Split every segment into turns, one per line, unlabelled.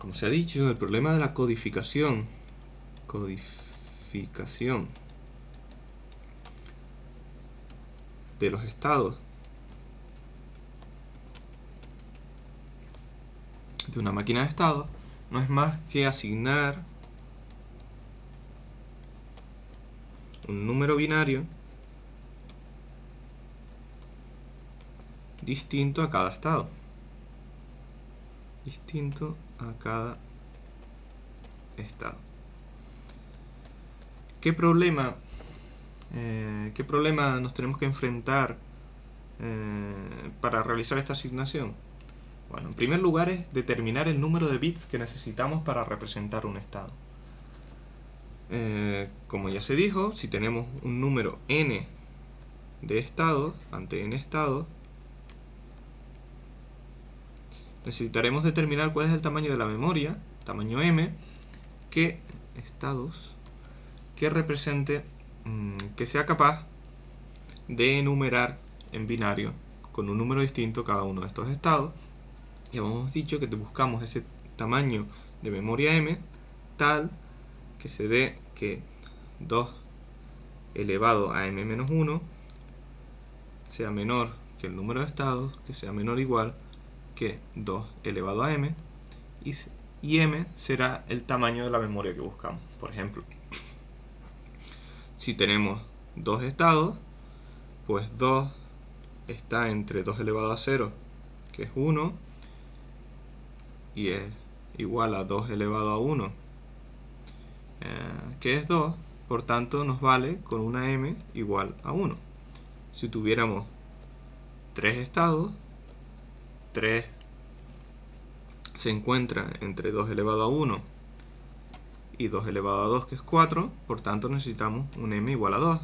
Como se ha dicho, el problema de la codificación de los estados de una máquina de estados no es más que asignar un número binario distinto a cada estado. ¿Qué problema nos tenemos que enfrentar para realizar esta asignación? Bueno, en primer lugar es determinar el número de bits que necesitamos para representar un estado. Como ya se dijo, si tenemos un número n de estados, ante n estados, necesitaremos determinar cuál es el tamaño de la memoria, tamaño m, que represente, que sea capaz de enumerar en binario con un número distinto cada uno de estos estados. Y hemos dicho que buscamos ese tamaño de memoria m tal que se dé que 2 elevado a m-1 sea menor que el número de estados, que sea menor o igual que 2 elevado a m, y m será el tamaño de la memoria que buscamos. Por ejemplo, si tenemos dos estados, pues 2 está entre 2 elevado a 0, que es 1, y es igual a 2 elevado a 1, que es 2, por tanto nos vale con una m igual a 1. Si tuviéramos 3 estados, 3 se encuentra entre 2 elevado a 1 y 2 elevado a 2, que es 4, por tanto necesitamos un m igual a 2.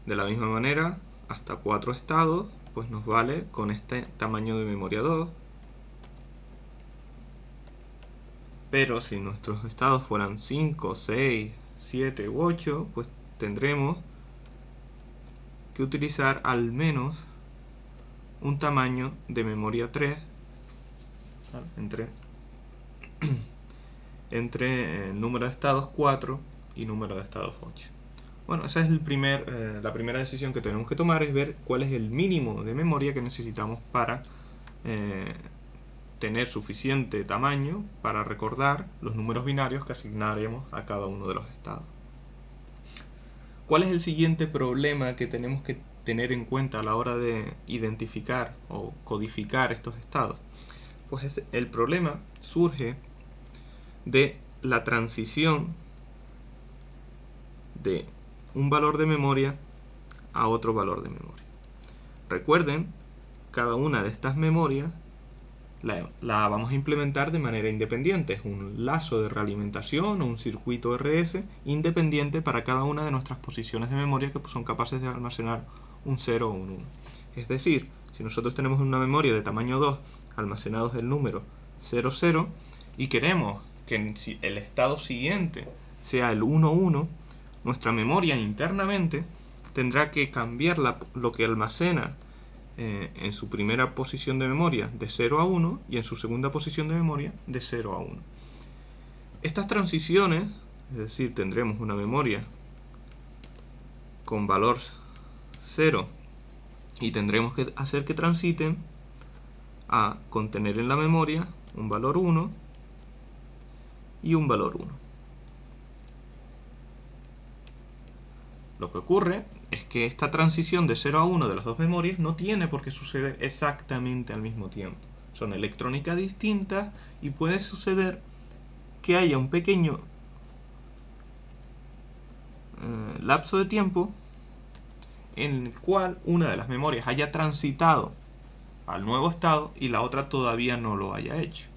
De la misma manera, hasta 4 estados, pues nos vale con este tamaño de memoria 2. Pero si nuestros estados fueran 5, 6, 7 u 8, pues tendremos que utilizar al menos un tamaño de memoria 3 entre número de estados 4 y número de estados 8. Bueno, esa es la primera decisión que tenemos que tomar, es ver cuál es el mínimo de memoria que necesitamos para tener suficiente tamaño para recordar los números binarios que asignaremos a cada uno de los estados. ¿Cuál es el siguiente problema que tenemos que tener en cuenta a la hora de identificar o codificar estos estados? Pues el problema surge de la transición de un valor de memoria a otro valor de memoria. Recuerden, cada una de estas memorias la vamos a implementar de manera independiente. Es un lazo de realimentación o un circuito RS independiente para cada una de nuestras posiciones de memoria que son capaces de almacenar un 0 o un 1. Es decir, si nosotros tenemos una memoria de tamaño 2 almacenados el número 00 y queremos que el estado siguiente sea el 11, nuestra memoria internamente tendrá que cambiar lo que almacena en su primera posición de memoria de 0 a 1 y en su segunda posición de memoria de 0 a 1. Estas transiciones, es decir, tendremos una memoria con valor 0 y tendremos que hacer que transiten a contener en la memoria un valor 1 y un valor 1. Lo que ocurre es que esta transición de 0 a 1 de las dos memorias no tiene por qué suceder exactamente al mismo tiempo. Son electrónicas distintas y puede suceder que haya un pequeño lapso de tiempo en el cual una de las memorias haya transitado al nuevo estado y la otra todavía no lo haya hecho.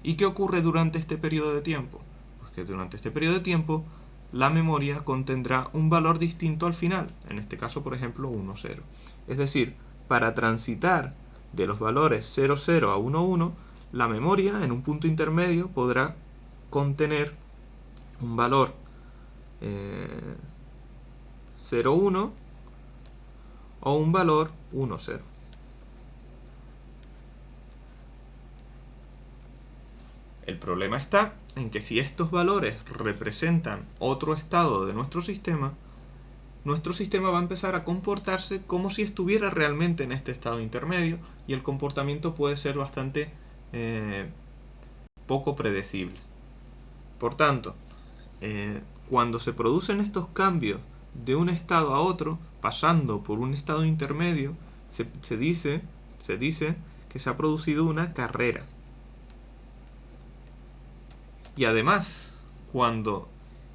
¿Y qué ocurre durante este periodo de tiempo? Pues que durante este periodo de tiempo la memoria contendrá un valor distinto al final, en este caso por ejemplo 1, 0. Es decir, para transitar de los valores 0, 0 a 1, 1, la memoria en un punto intermedio podrá contener un valor 0, 1 o un valor 1, 0. El problema está en que si estos valores representan otro estado de nuestro sistema va a empezar a comportarse como si estuviera realmente en este estado intermedio, y el comportamiento puede ser bastante poco predecible. Por tanto, cuando se producen estos cambios de un estado a otro, pasando por un estado intermedio, se dice que se ha producido una carrera. Y además, cuando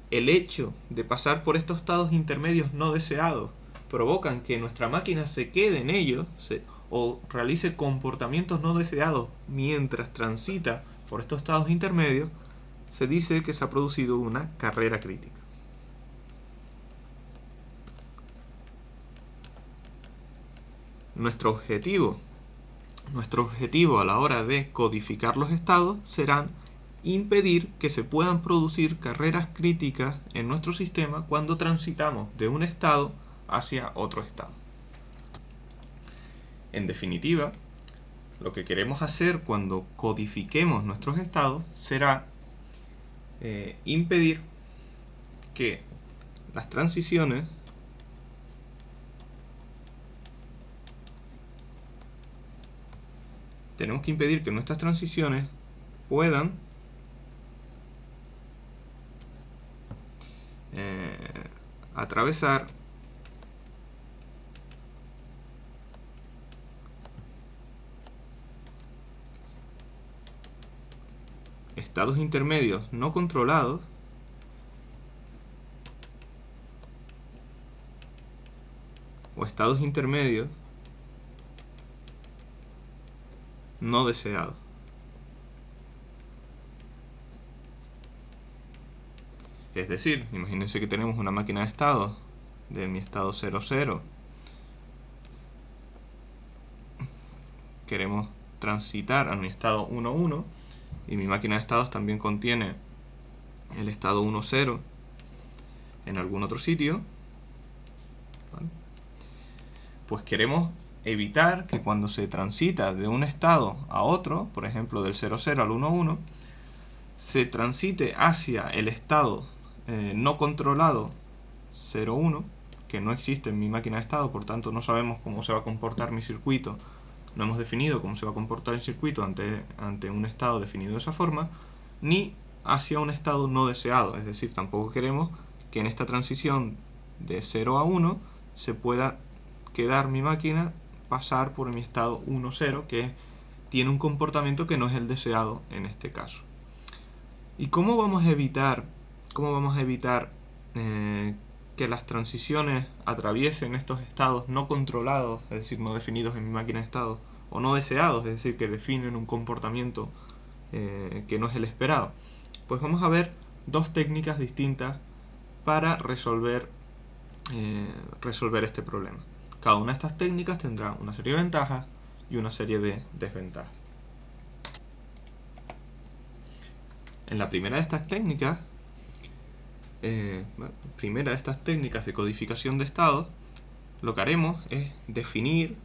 el hecho de pasar por estos estados intermedios no deseados provocan que nuestra máquina se quede en ellos o realice comportamientos no deseados mientras transita por estos estados intermedios, se dice que se ha producido una carrera crítica. Nuestro objetivo a la hora de codificar los estados será impedir que se puedan producir carreras críticas en nuestro sistema cuando transitamos de un estado hacia otro estado. En definitiva, lo que queremos hacer cuando codifiquemos nuestros estados será impedir que las transiciones nuestras transiciones puedan atravesar estados intermedios no controlados o estados intermedios no deseados. Es decir, imagínense que tenemos una máquina de estados de mi estado 00. Queremos transitar a mi estado 1,1 y mi máquina de estados también contiene el estado 1,0 en algún otro sitio. ¿Vale? Pues queremos evitar que cuando se transita de un estado a otro, por ejemplo del 00 al 1,1, se transite hacia el estado no controlado 0,1, que no existe en mi máquina de estado, por tanto no sabemos cómo se va a comportar mi circuito, no hemos definido cómo se va a comportar el circuito ante un estado definido de esa forma, ni hacia un estado no deseado, es decir, tampoco queremos que en esta transición de 0 a 1 se pueda quedar mi máquina pasar por mi estado 1,0, que tiene un comportamiento que no es el deseado en este caso. ¿Y cómo vamos a evitar que las transiciones atraviesen estos estados no controlados, es decir, no definidos en mi máquina de estados, o no deseados, es decir, que definen un comportamiento que no es el esperado? Pues vamos a ver dos técnicas distintas para resolver este problema. Cada una de estas técnicas tendrá una serie de ventajas y una serie de desventajas. En la primera de estas técnicas, de codificación de estados, lo que haremos es definir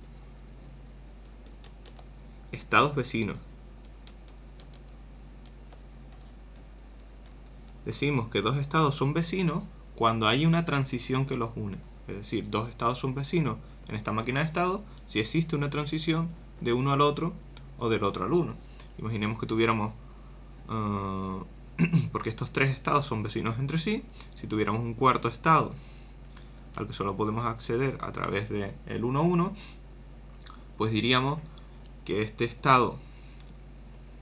estados vecinos. Decimos que dos estados son vecinos cuando hay una transición que los une. Es decir, dos estados son vecinos en esta máquina de estados si existe una transición de uno al otro o del otro al uno. Imaginemos que tuviéramos, porque estos tres estados son vecinos entre sí, si tuviéramos un cuarto estado al que solo podemos acceder a través del 1,1, pues diríamos que este estado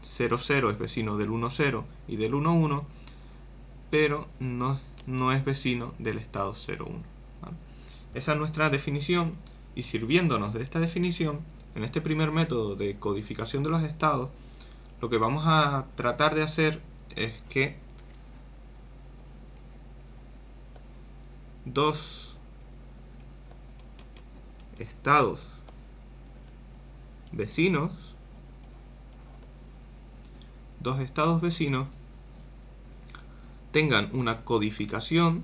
0,0 es vecino del 1,0 y del 1,1, pero no es vecino del estado 0,1. ¿Vale? Esa es nuestra definición, y sirviéndonos de esta definición, en este primer método de codificación de los estados, lo que vamos a tratar de hacer es que dos estados vecinos tengan una codificación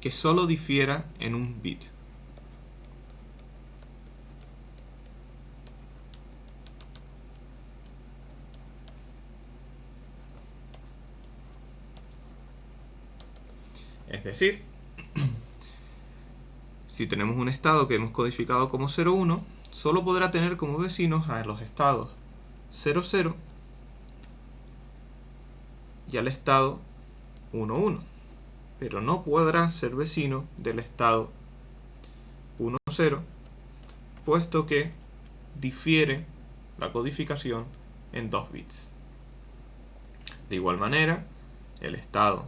que solo difiera en un bit. Es decir, si tenemos un estado que hemos codificado como 0,1, solo podrá tener como vecinos a los estados 0,0 y al estado 1,1, pero no podrá ser vecino del estado 1,0, puesto que difiere la codificación en 2 bits. De igual manera, el estado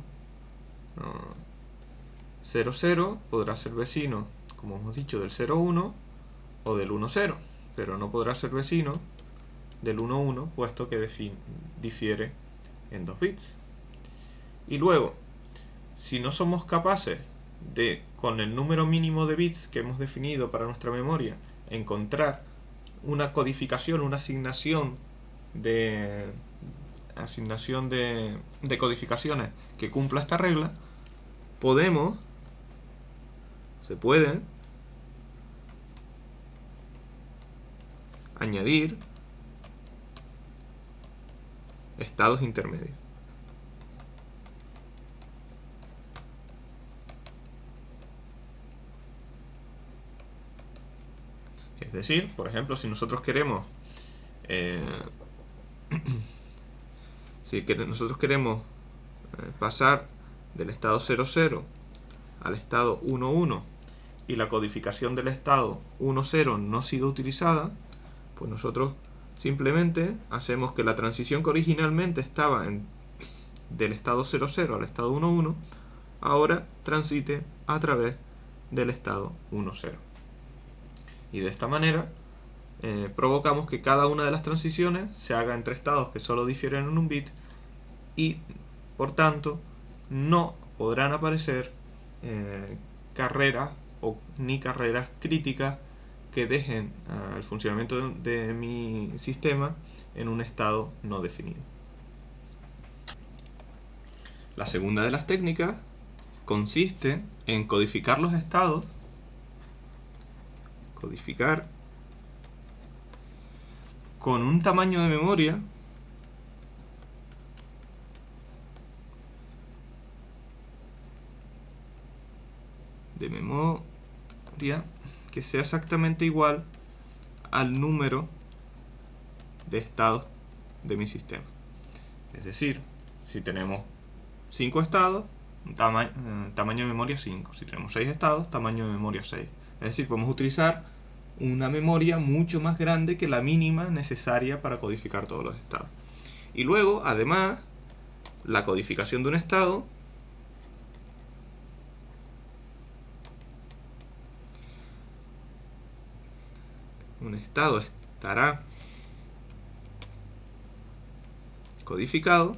0,0 podrá ser vecino, como hemos dicho, del 0,1 o del 1,0, pero no podrá ser vecino del 1,1, puesto que difiere en 2 bits. Y luego, si no somos capaces de, con el número mínimo de bits que hemos definido para nuestra memoria, encontrar una codificación, una asignación de codificaciones que cumpla esta regla, se pueden añadir estados intermedios. Es decir, por ejemplo, si nosotros queremos pasar del estado 0,0 al estado 1,1 y la codificación del estado 1,0 no ha sido utilizada, pues nosotros simplemente hacemos que la transición que originalmente estaba del estado 0,0 al estado 1,1 ahora transite a través del estado 1,0. Y de esta manera provocamos que cada una de las transiciones se haga entre estados que solo difieren en un bit y por tanto no podrán aparecer carreras ni carreras críticas que dejen el funcionamiento de mi sistema en un estado no definido. La segunda de las técnicas consiste en codificar los estados, con un tamaño de memoria que sea exactamente igual al número de estados de mi sistema. Es decir, si tenemos 5 estados, tamaño de memoria 5. Si tenemos 6 estados, tamaño de memoria 6. Es decir, podemos utilizar una memoria mucho más grande que la mínima necesaria para codificar todos los estados. Y luego, además, la codificación de un estado estará codificado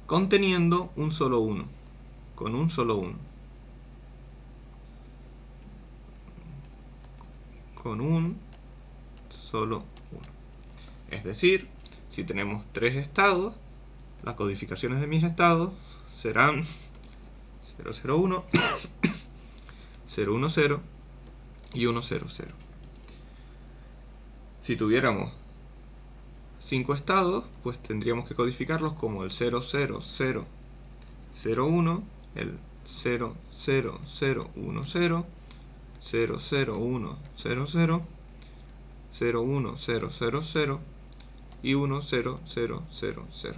conteniendo un solo 1, con un solo 1. Con un solo 1. Es decir, si tenemos 3 estados, las codificaciones de mis estados serán 001, 010 y 100. Si tuviéramos 5 estados, pues tendríamos que codificarlos como el 00001, el 00010, 00100, 01000 y 10000.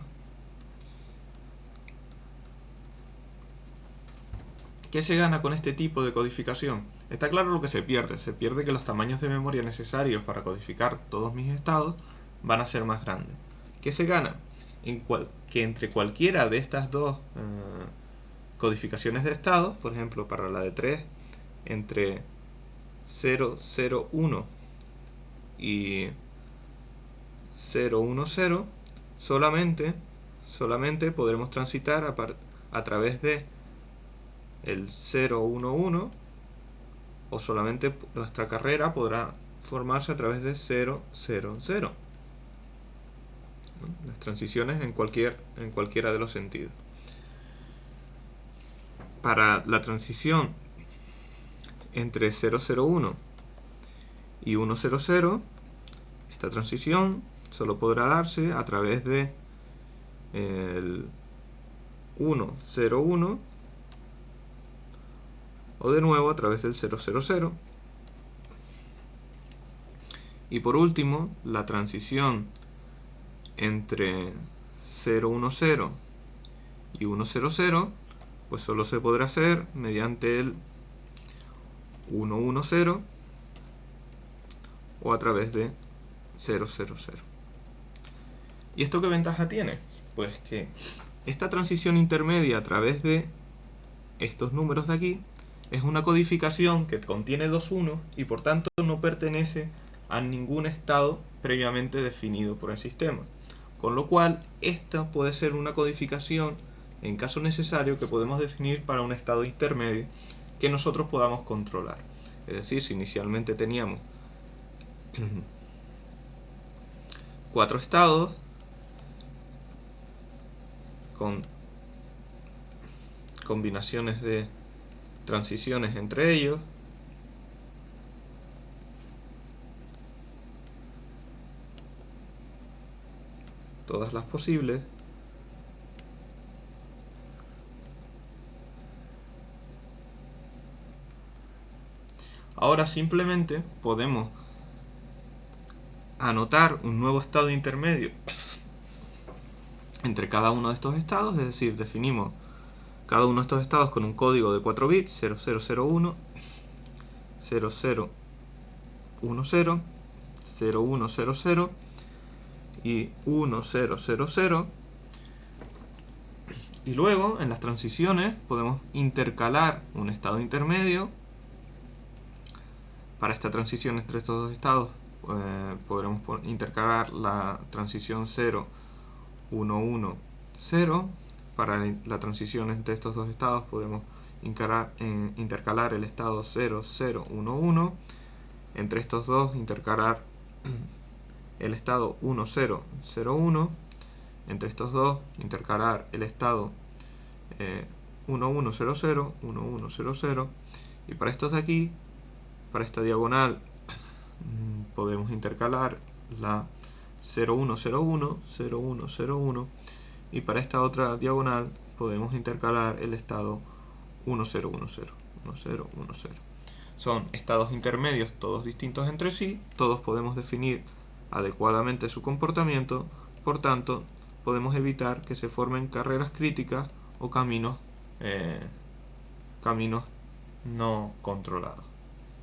¿Qué se gana con este tipo de codificación? Está claro lo que se pierde. Se pierde que los tamaños de memoria necesarios para codificar todos mis estados van a ser más grandes. ¿Qué se gana? Que entre cualquiera de estas dos codificaciones de estados, por ejemplo para la de 3, entre 001 y 010, solamente podremos transitar a través de el 011, o solamente nuestra carrera podrá formarse a través de 000. Las transiciones en cualquiera de los sentidos. para la transición entre 001 y 100, esta transición solo podrá darse a través de el 101 o de nuevo a través del 000. Y por último, la transición entre 010 y 100 pues solo se podrá hacer mediante el 110 o a través de 000. ¿Y esto qué ventaja tiene? Pues que esta transición intermedia a través de estos números de aquí es una codificación que contiene dos unos y por tanto no pertenece a ningún estado previamente definido por el sistema. Con lo cual, esta puede ser una codificación, en caso necesario, que podemos definir para un estado intermedio que nosotros podamos controlar. Es decir, si inicialmente teníamos 4 estados con combinaciones de transiciones entre ellos, todas las posibles, ahora simplemente podemos anotar un nuevo estado intermedio entre cada uno de estos estados, es decir, definimos cada uno de estos estados con un código de 4 bits, 0001, 0010, 0100 y 1000. Y luego, en las transiciones, podemos intercalar un estado intermedio. Para esta transición entre estos dos estados, podremos intercalar la transición 0, 1, 1, 0. Para la transición entre estos dos estados, podemos intercalar el estado 0, 0, 1, 1. Entre estos dos, intercalar el estado 1, 0, 0, 1. Entre estos dos, intercalar el estado 1, 1, 0, 0, 1, 1, 0, 0. Y para estos de aquí, para esta diagonal, podemos intercalar la 0101, 0101. Y para esta otra diagonal, podemos intercalar el estado 1010, 1010. Son estados intermedios, todos distintos entre sí, todos podemos definir adecuadamente su comportamiento, por tanto, podemos evitar que se formen carreras críticas o caminos no controlados.